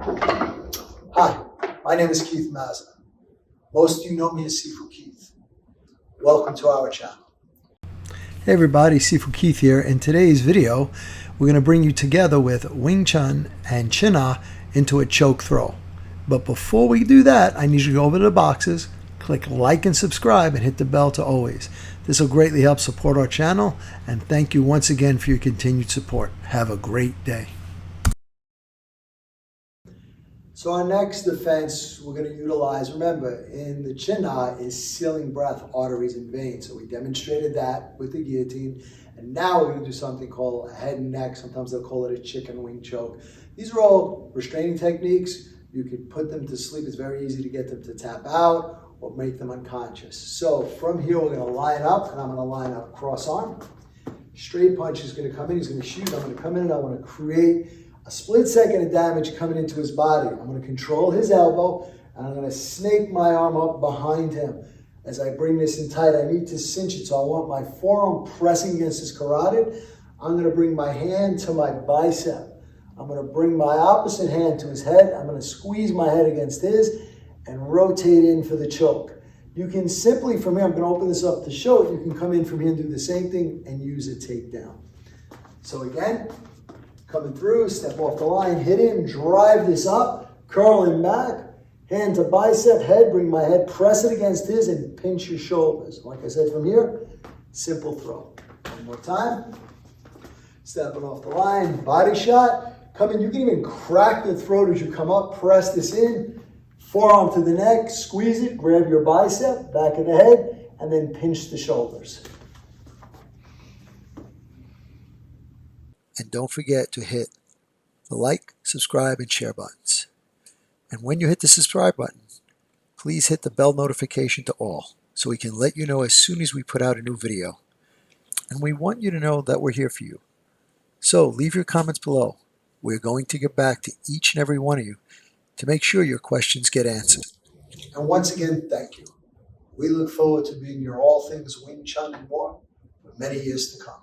Hi, my name is Keith Mazza. Most of you know me as Sifu Keith. Welcome to our channel. Hey everybody, Sifu Keith here. In today's video, we're going to bring you together with Wing Chun and Chin-Na into a choke throw. But before we do that, I need you to go over to the boxes, click like and subscribe, and hit the bell to always. This will greatly help support our channel, and thank you once again for your continued support. Have a great day. So our next defense we're going to utilize, remember, in the Chin-Na is sealing breath, arteries, and veins. So we demonstrated that with the guillotine. And now we're going to do something called a head and neck. Sometimes they'll call it a chicken wing choke. These are all restraining techniques. You can put them to sleep. It's very easy to get them to tap out or make them unconscious. So from here, we're going to line up, and I'm going to line up cross arm. Straight punch is going to come in. He's going to shoot. I'm going to come in, and I want to create a split second of damage coming into his body. I'm going to control his elbow, and I'm going to snake my arm up behind him. As I bring this in tight, I need to cinch it, so I want my forearm pressing against his carotid. I'm going to bring my hand to my bicep. I'm going to bring my opposite hand to his head. I'm going to squeeze my head against his and rotate in for the choke. You can simply, from here, I'm going to open this up to show it. You can come in from here and do the same thing and use a takedown. So again, coming through, step off the line, hit him, drive this up, curling back, hand to bicep, head, bring my head, press it against his, and pinch your shoulders. Like I said, from here, simple throw. One more time. Stepping off the line, body shot. Come in, you can even crack the throat as you come up, press this in, forearm to the neck, squeeze it, grab your bicep, back of the head, and then pinch the shoulders. And don't forget to hit the like, subscribe, and share buttons. And when you hit the subscribe button, please hit the bell notification to all so we can let you know as soon as we put out a new video. And we want you to know that we're here for you. So leave your comments below. We're going to get back to each and every one of you to make sure your questions get answered. And once again, thank you. We look forward to being your all things Wing Chun and more for many years to come.